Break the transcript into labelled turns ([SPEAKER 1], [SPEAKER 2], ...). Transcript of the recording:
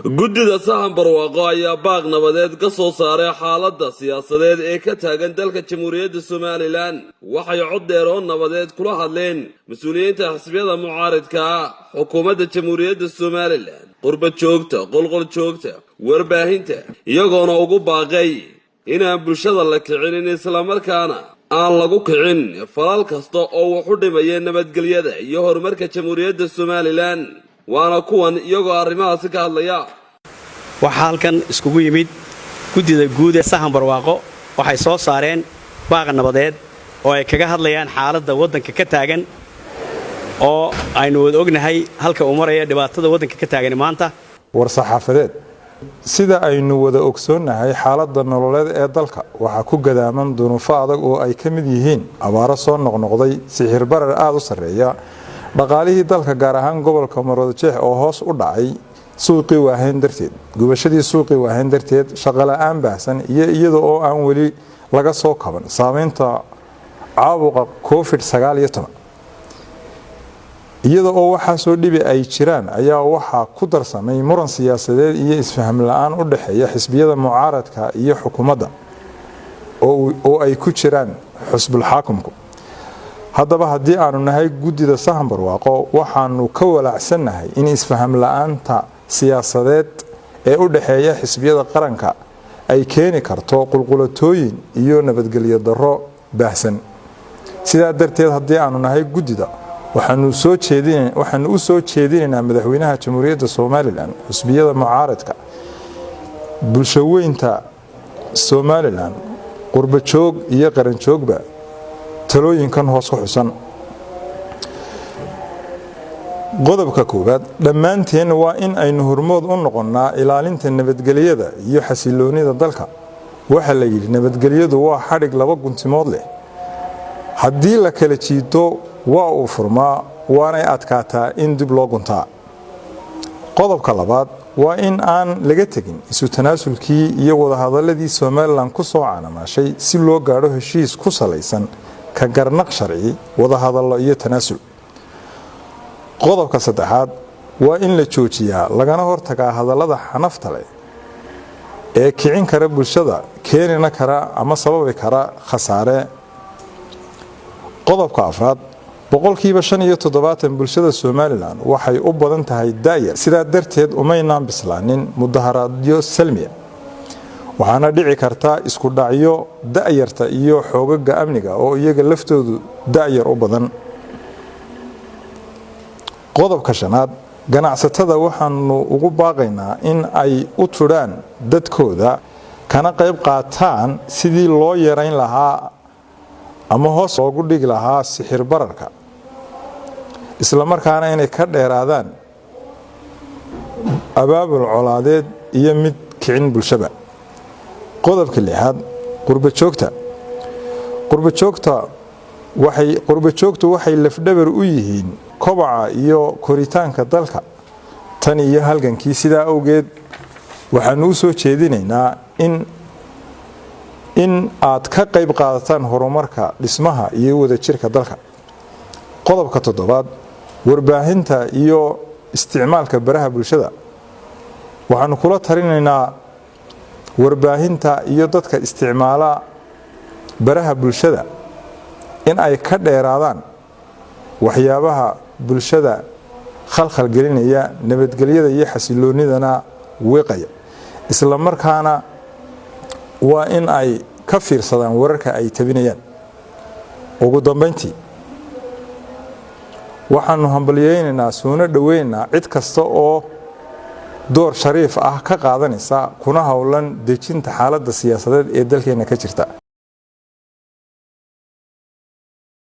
[SPEAKER 1] guddida sahan barwaaqo ayaa baaq nabadeed ka soo saaray xaaladda siyaasadeed ee ka taagan dalka jamhuuriyadda Somaliland waxay cod dheer oo nabadeed kula hadleen mas'uuliyiinta xisbiyada mucaaradka ah xukuumadda jamhuuriyadda Somaliland qurba joogta qolqol joogta warbaahinta iyagoona ugu baaqay inaan bulshada la kicin isla markaana aan lagu kicin falal kasta oo wax u dhimaya nabadgelyada iyo horumarka jamhuuriyadda Somaliland waana kuwan iyagoo arrimahaasi ka hadlaya
[SPEAKER 2] waxa halkan iskugu yimid guddida guud ee sahan barwaaqo waxay soo saareen baaq nabadeed oo ay kaga hadlayaan xaaladda waddanka ka taagan oo aynu wada ognahay halka uu maraya dhibaatada waddanka ka taagan maanta
[SPEAKER 3] war saxaafadeed sida aynu wada ogsoonahay xaaladda nololeed ee dalka waxa ku gadaaman dunuufo adag oo ay ka mid yihiin abaaro soo noqnoqday sixir barar aad u sareeya dhaqaalihii dalka gaar ahaan gobolka Maroodijeex oo hoos u dhacay suuqii waahayn darteed gubashadii suuqii waahayn darteed shaqo la'aan baahsan iyo iyadoo oo aan wali laga soo kaban saameynta caabuqa COVID-19 iyadoo oo waxa soo dhibi ay jiraan ayaa waxa ku darsamay muran siyaasadeed iyo isfaham la'aan u dhaxeeya xisbiyada mucaaradka iyo xukuumadda oo ay ku jiraan xisbul xaakumku haddaba haddii aanu nahay guddida sahan barwaaqo waxaanu ka walaacsanahay in isfaham la'aanta siyaasadeed ee u dhaxeeya xisbiyada qaranka ay keeni karto qulqulatooyin iyo nabadgelyo darro baahsan sidaa darteed haddii aanu nahay guddida waxaanu u soo jeedinaynaa madaxweynaha jamhuuriyadda Somaliland xisbiyada mucaaradka bulshaweynta Somaliland qurba joog iyo qaran joogba talooyinkan hoos ku xusan qodobka koowaad dhammaanteen waa in aynu hormood u noqonnaa ilaalinta nabadgelyada iyo xasiloonida dalka waxa la yiri nabadgelyadu waa xadhig laba guntimood leh haddii la kala jiito waa uu furmaa waanay adkaataa in dib loo guntaa qodobka labaad waa in aan laga tegin isu tanaasulkii iyo wadahadaladii Somaliland ku soo caanamashay si loo gaadho heshiis ku salaysan ka garnaq sharci wadahadalo iyo tanaasul qodobka saddexaad waa in la joojiyaa lagana hortagaa hadallada xanafta leh ee kicin kara bulshada keenina kara ama sababi kara khasaare qodobka afraad boqolkiiba 75 bulshada Somaliland waxay u badan tahay daayar sidaa darteed umaynaan bislaanin mudaharaadyo salmiya waxaana dhici karta isku dhacyo daayarta iyo xoogaga amniga oo iyaga laftoodu daayar u badan qodobka shanaad ganacsatada waxaanu ugu baaqaynaa in ay u turaan dadkooda kana qayb qaataan sidii loo yareyn lahaa ama hoos loogu dhigi lahaa sixir bararka isla markaana inay ka dheeraadaan abaabul colaadeed iyo mid kicin bulshada qodobka lixaad qurba joogtu waxay lafdhabar u yihiin kobaca iyo koritaanka dalka tan iyo halgankii sidaa awgeed waxaanu u soo jeedinaynaa in aad ka qayb qaadataan horumarka dhismaha iyo wadajirka dalka qodobka toddobaad warbaahinta iyo isticmaalka baraha bulshada waxaanu kula talinaynaa warbaahinta iyo dadka isticmaala baraha bulshada in ay ka dheeraadaan waxyaabaha bulshada khalkhal gelinaya nabadgelyada iyo xasiloonidana weeqaya isla markaana waa in ay ka fiirsadaan wararka ay tabinayaan ugu dambeyntii waxaanu hambalyeeynaa soona dhaweynaa cid kasta oo door shariif ah ka qaadanaysa kuna hawlan dejinta xaaladda siyaasadeed ee dalkeena ka jirta